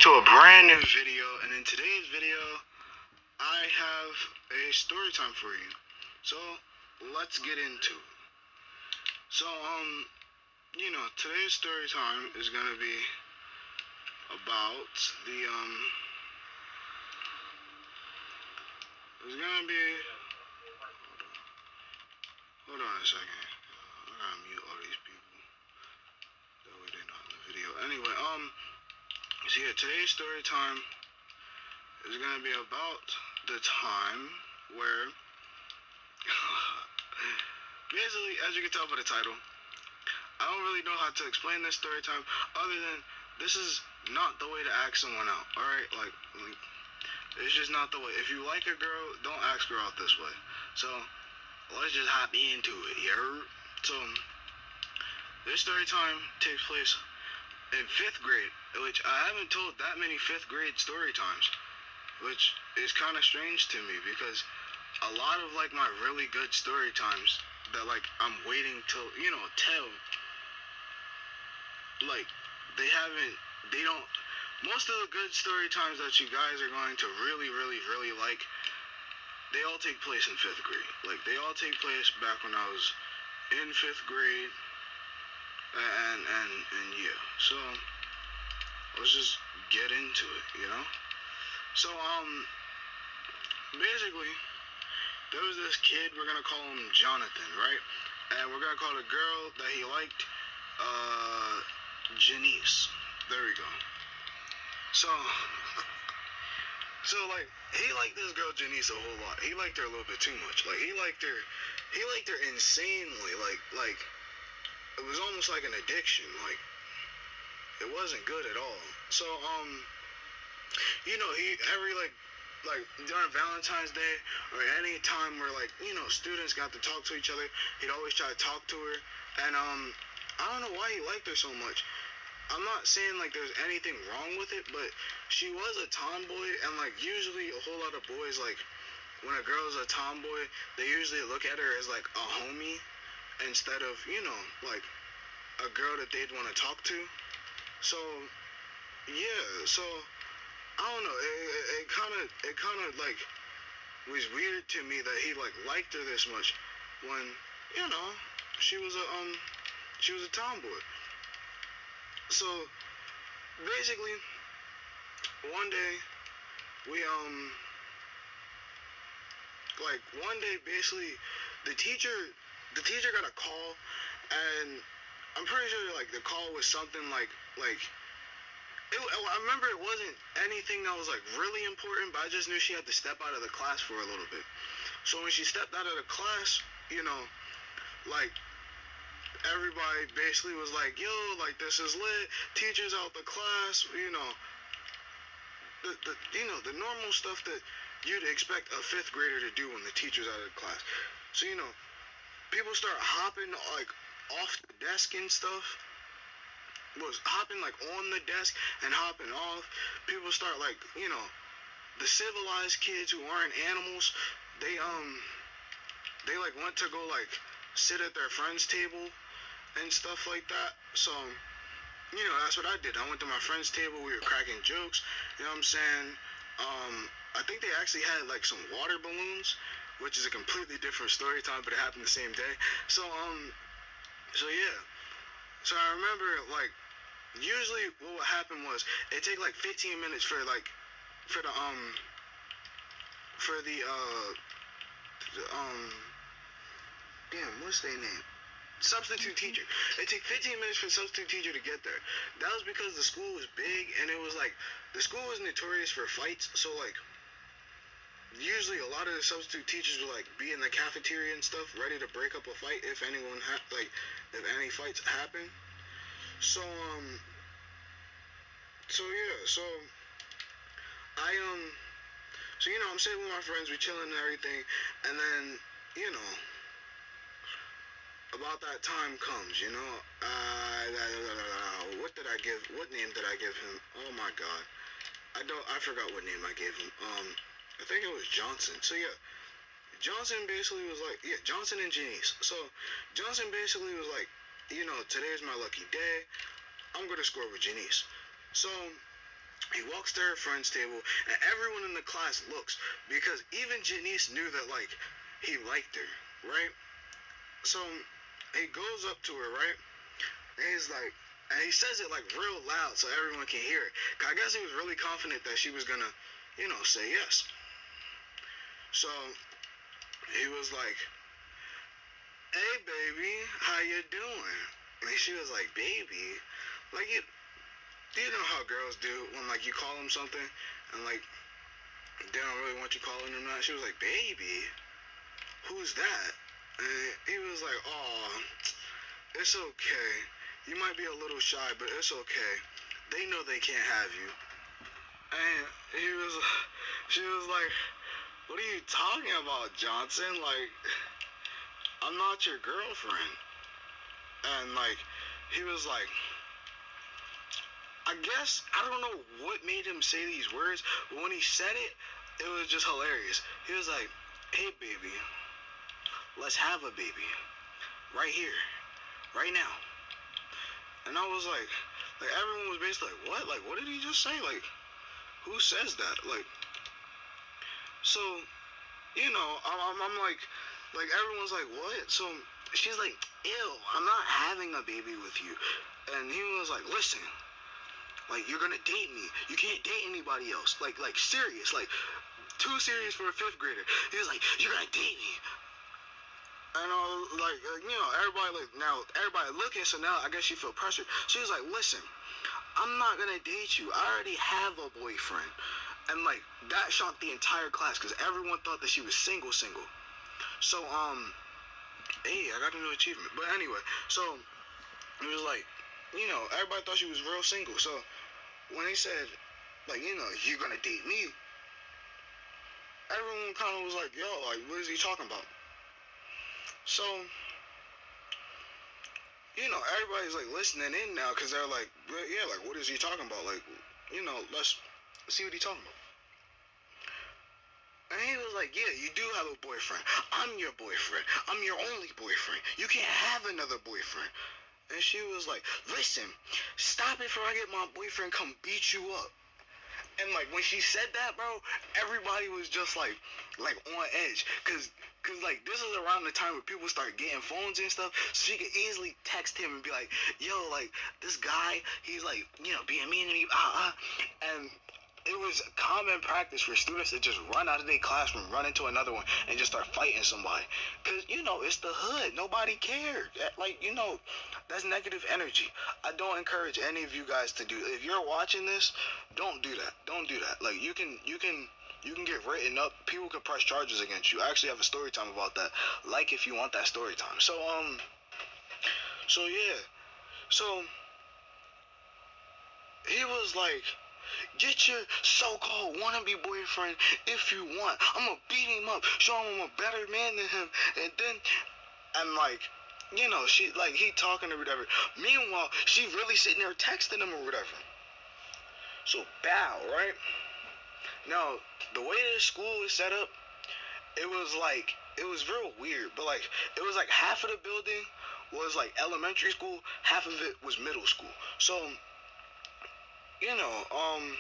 To a brand new video, and in today's video I have a story time for you. So let's get into it. So today's story time is gonna be about the it's gonna be hold on a second. I gotta mute all these people. That way they're not in the video. Anyway, so yeah, today's story time is gonna be about the time where basically, as you can tell by the title, I don't really know how to explain this story time other than this is not the way to ask someone out. Alright? Like it's just not the way. If you like a girl, don't ask her out this way. So let's just hop into it, yeah? So this story time takes place in 5th grade, which I haven't told that many 5th grade story times, which is kind of strange to me because a lot of like my really good story times that like I'm waiting to tell, like they don't, most of the good story times that you guys are going to really like, they all take place in 5th grade. Like they all take place back when I was in 5th grade, and yeah. So let's just get into it. So basically there was this kid, we're gonna call him Jonathan, right? And we're gonna call the girl that he liked Janice. There we go. So like he liked this girl Janice a whole lot. He liked her a little bit too much. Like he liked her insanely. Like it was almost like an addiction. Like it wasn't good at all. So he every like during Valentine's Day or any time where students got to talk to each other, he'd always try to talk to her. And I don't know why he liked her so much. I'm not saying like there's anything wrong with it, but she was a tomboy, and like usually a whole lot of boys, like when a girl's a tomboy, they usually look at her as like a homie instead of like a girl that they'd want to talk to. So yeah, so I don't know. It kind of like was weird to me that he like liked her this much when she was a tomboy. So basically, one day we basically the teacher got a call, and I'm pretty sure like the call was something like I remember it wasn't anything that was like really important, but I just knew she had to step out of the class for a little bit. So when she stepped out of the class, like everybody basically was like, yo, like this is lit, teacher's out the class, the normal stuff that you'd expect a 5th grader to do when the teacher's out of the class. So people start hopping like off the desk and stuff. Was hopping like on the desk and hopping off. People start like the civilized kids who aren't animals, they like went to go like sit at their friend's table and stuff like that. So that's what I did. I went to my friend's table, we were cracking jokes, you know what I'm saying? I think they actually had like some water balloons, which is a completely different story time, but it happened the same day. So yeah. So I remember like usually what would happen was it'd take like 15 minutes for the damn, what's their name? Substitute teacher. It took 15 minutes for the substitute teacher to get there. That was because the school was big, and it was like the school was notorious for fights. So like usually a lot of the substitute teachers would like be in the cafeteria and stuff, ready to break up a fight if any fights happen. So so I'm sitting with my friends, we chilling and everything, and then about that time comes, what name did I give him? Oh my god. I forgot what name I gave him. I think it was Johnson. So yeah, Johnson basically was like, yeah, Johnson and Janice. So Johnson basically was like, today's my lucky day. I'm gonna score with Janice. So He walks to her friend's table, and everyone in the class looks because even Janice knew that like he liked her, right? So he goes up to her, right? And he's like, and he says it like real loud so everyone can hear it. 'Cause I guess he was really confident that she was gonna, say yes. So he was like, "Hey, baby, how you doing?" And she was like, "Baby, like do you know how girls do when like you call them something and like they don't really want you calling them that?" She was like, "Baby, who's that?" And he was like, "Oh, it's okay. You might be a little shy, but it's okay. They know they can't have you." And she was like, "What are you talking about, Johnson? Like, I'm not your girlfriend." And like, he was like, I guess, I don't know what made him say these words, but when he said it, it was just hilarious. He was like, "Hey, baby, let's have a baby. Right here. Right now." And I was like everyone was basically like, "What? Like, what did he just say? Like, who says that?" Like, so, I'm like everyone's like, "What?" So she's like, "Ew, I'm not having a baby with you." And he was like, "Listen, like, you're gonna date me. You can't date anybody else. Like serious. Like, too serious for a fifth grader." He was like, "You're gonna date me." And I was like, everybody looking, so now I guess she felt pressure. She was like, "Listen, I'm not gonna date you. I already have a boyfriend." And like, that shocked the entire class because everyone thought that she was single. So, hey, I got a new achievement. But anyway, so it was like, everybody thought she was real single. So when he said, like, "You're gonna date me," everyone kind of was like, "Yo, like, what is he talking about?" So, everybody's like listening in now because they're like, "Well, yeah, like, what is he talking about? Like, let's see what he's talking about." And he was like, "Yeah, you do have a boyfriend. I'm your boyfriend. I'm your only boyfriend. You can't have another boyfriend." And she was like, "Listen, stop it before I get my boyfriend come beat you up." And like when she said that, bro, everybody was just like on edge, cause like this is around the time where people start getting phones and stuff, so she could easily text him and be like, "Yo, like this guy, he's like, being mean to me, and it was common practice for students to just run out of their classroom, run into another one, and just start fighting somebody. Cause it's the hood. Nobody cared. Like, that's negative energy. I don't encourage any of you guys to do. If you're watching this, don't do that. Don't do that. Like, you can get written up. People can press charges against you. I actually have a story time about that. Like, if you want that story time. So yeah. So he was like, "Get your so-called wannabe boyfriend if you want. I'm gonna beat him up, show him I'm a better man than him." And then, and like, she, like, he talking or whatever. Meanwhile, she really sitting there texting him or whatever. So, bow, right? Now, the way this school is set up, it was real weird. But, like, it was like half of the building was, like, elementary school, half of it was middle school. So, you know, um,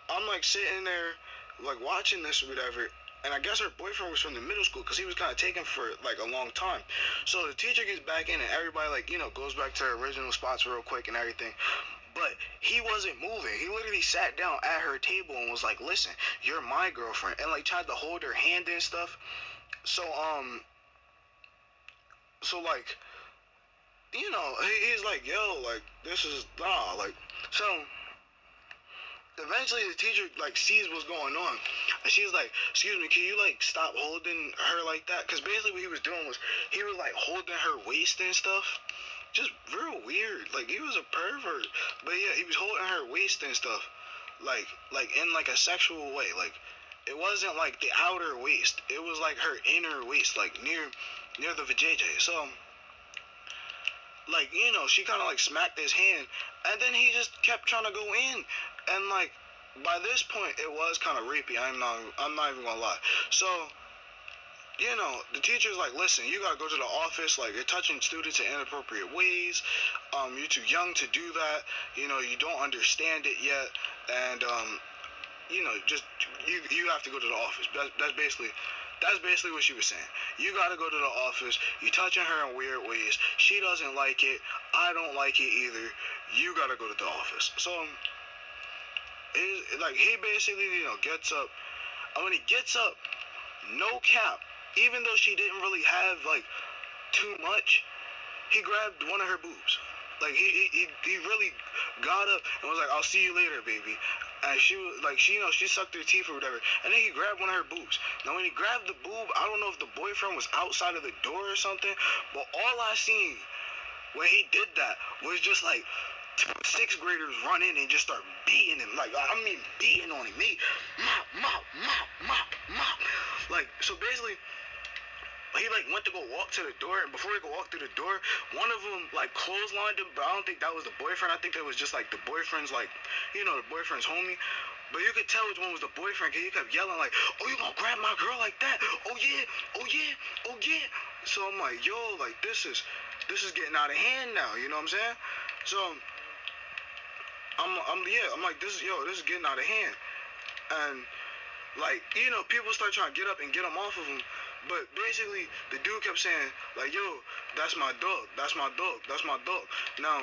I'm like sitting there, like watching this or whatever, and I guess her boyfriend was from the middle school because he was kind of taken for like a long time. So the teacher gets back in and everybody like goes back to their original spots real quick and everything. But he wasn't moving. He literally sat down at her table and was like, "Listen, you're my girlfriend," and like tried to hold her hand and stuff. So like he's like, "Yo, like this is nah," like so. Eventually, the teacher like sees what's going on, and she's like, "Excuse me, can you like stop holding her like that?" Because basically, what he was doing was he was like holding her waist and stuff, just real weird. Like he was a pervert, but yeah, he was holding her waist and stuff, like in like a sexual way. Like it wasn't like the outer waist; it was like her inner waist, like near the vajayjay. So like she kind of like smacked his hand, and then he just kept trying to go in, and like by this point it was kind of rapey. I'm not even gonna lie. So you know, the teacher's like, listen, you gotta go to the office, like, you're touching students in inappropriate ways, you're too young to do that, you know, you don't understand it yet, and, you know, just, you have to go to the office. That's basically what she was saying. You gotta go to the office, you touching her in weird ways, she doesn't like it, I don't like it either, you gotta go to the office. So, like, he basically, you know, gets up, and when he gets up, no cap, even though she didn't really have, like, too much, he grabbed one of her boobs. Like, he really got up and was like, I'll see you later, baby. And she was, like, she, you know, she sucked her teeth or whatever. And then he grabbed one of her boobs. Now, when he grabbed the boob, I don't know if the boyfriend was outside of the door or something, but all I seen when he did that was just, like, sixth graders run in and just start beating him. Like, I mean, beating on him. Me, mop, mop, mop, mop, mop. Like, so basically, he, like, went to go walk to the door, and before he could walk through the door, one of them, like, clotheslined him, but I don't think that was the boyfriend. I think that was just, like, the boyfriend's, like, you know, the boyfriend's homie. But you could tell which one was the boyfriend, because he kept yelling, like, oh, you gonna grab my girl like that? Oh, yeah, oh, yeah, oh, yeah. So I'm like, yo, like, this is getting out of hand now, you know what I'm saying? So, I'm like, this is getting out of hand. And, like, you know, people start trying to get up and get him off of him. But basically, the dude kept saying, like, yo, that's my dog, that's my dog, that's my dog. Now,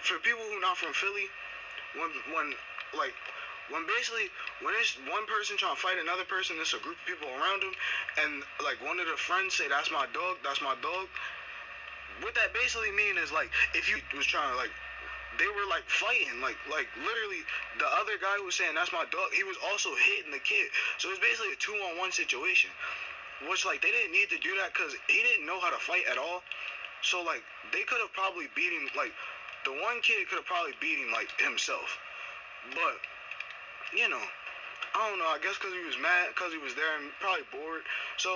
for people who not from Philly, when it's one person trying to fight another person, there's a group of people around him, and, like, one of the friends say, that's my dog, what that basically mean is, like, if you was trying to, like, they were, like, fighting, like literally, the other guy who was saying, that's my dog, he was also hitting the kid. So it's basically a 2-on-1 situation. Which, like, they didn't need to do that because he didn't know how to fight at all. So, like, they could have probably beat him, like, the one kid could have probably beat him, like, himself. But, you know, I don't know, I guess because he was mad, because he was there and probably bored. So,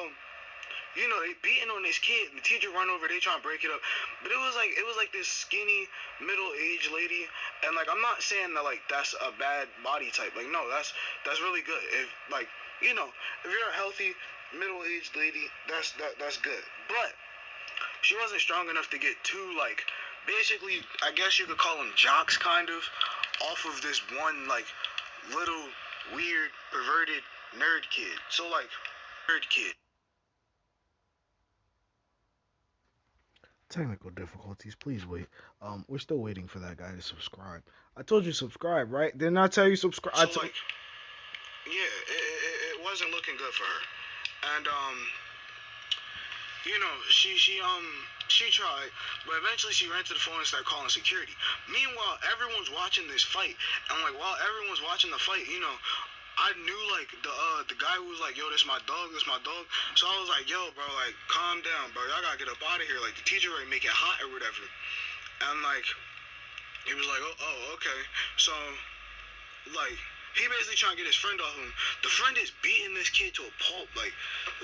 you know, they beating on this kid, and the teacher run over, they trying to break it up. But it was like this skinny, middle-aged lady, and, like, I'm not saying that, like, that's a bad body type. Like, no, that's really good. If, like, you know, if you're a healthy middle-aged lady, that's good. But she wasn't strong enough to get too, like, basically, I guess you could call them jocks, kind of, off of this one, like, little weird perverted nerd kid. So, like, nerd kid. Technical difficulties, please wait. We're still waiting for that guy to subscribe. I told you subscribe, right? Didn't I tell you subscribe? So, like, yeah, it wasn't looking good for her. And, you know, she tried, but eventually she ran to the phone and started calling security. Meanwhile, everyone's watching this fight, and, like, while everyone's watching the fight, you know, I knew, like, the guy who was like, yo, this my dog, So I was like, yo, bro, like, calm down, bro, y'all gotta get up out of here, like, the teacher already make it hot or whatever. And, like, he was like, oh, okay. So, like, he basically trying to get his friend off him. The friend is beating this kid to a pulp, like,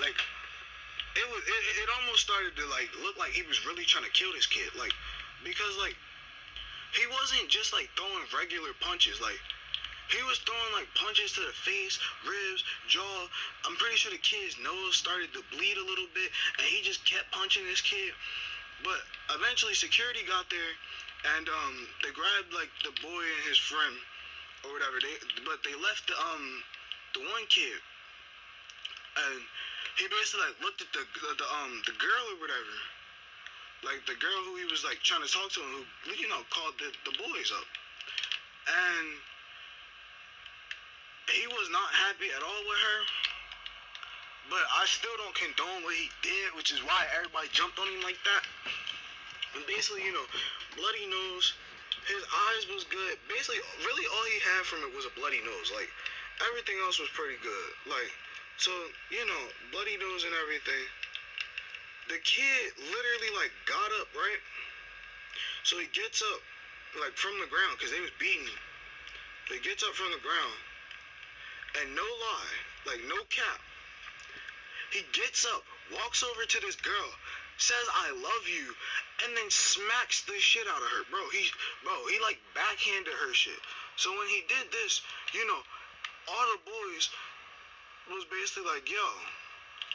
it almost started to, like, look like he was really trying to kill this kid, like, because, like, he wasn't just, like, throwing regular punches, like, he was throwing, like, punches to the face, ribs, jaw. I'm pretty sure the kid's nose started to bleed a little bit, and he just kept punching this kid. But eventually security got there, and they grabbed, like, the boy and his friend or whatever. But they left the one kid, and he basically, like, looked at the girl or whatever, like, the girl who he was, like, trying to talk to, and who, you know, called the boys up, and he was not happy at all with her. But I still don't condone what he did, which is why everybody jumped on him like that. And basically, you know, bloody nose, his eyes was good. Basically, really all he had from it was a bloody nose. Like, everything else was pretty good. Like, so, you know, bloody nose and everything. The kid literally, like, got up, right? So he gets up, like, from the ground, because they was beating him. He gets up from the ground, and no lie, like, no cap, he gets up, walks over to this girl, says, I love you, and then smacks the shit out of her. Bro, he like, backhanded her shit. So when he did this, you know, all the boys was basically like, yo,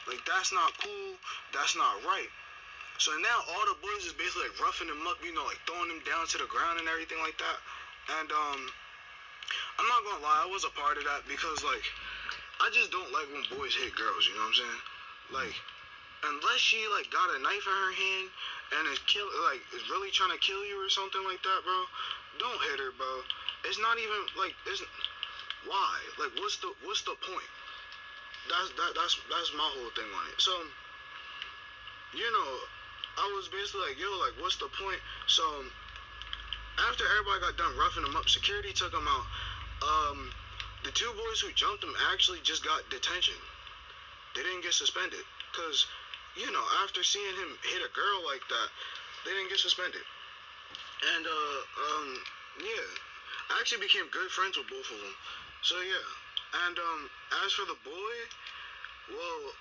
Like, that's not cool. That's not right. So now all the boys is basically like roughing him up, you know, like throwing him down to the ground and everything like that. And I'm not gonna lie, I was a part of that because like I just don't like when boys hit girls. You know what I'm saying? Like, unless she like got a knife in her hand and is really trying to kill you or something like that, bro. Don't hit her, bro. It's not even like it's why? Like, what's the point? That's my whole thing on it. So, you know, I was basically like, yo, like, what's the point? So after everybody got done roughing him up, security took him out. The two boys who jumped him actually just got detention. They didn't get suspended because, you know, after seeing him hit a girl like that, they didn't get suspended. And yeah, I actually became good friends with both of them. So yeah, and as for the boy, well,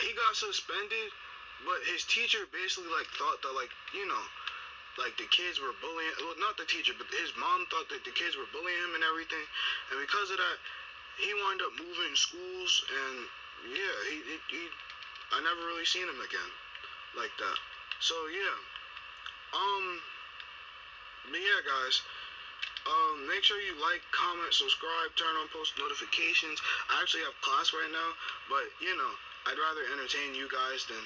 he got suspended, but his teacher basically like thought that like, you know, like the kids were bullying, well, not the teacher, but his mom thought that the kids were bullying him and everything, and because of that, he wound up moving schools, and yeah, he I never really seen him again like that. So yeah, um, but yeah, guys, make sure you like, comment, subscribe, turn on post notifications. I actually have class right now, but you know, I'd rather entertain you guys than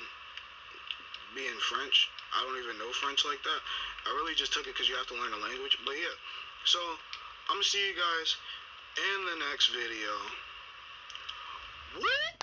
be in French. I don't even know French like that. I really just took it because you have to learn the language. But yeah, so I'm gonna see you guys in the next video. What?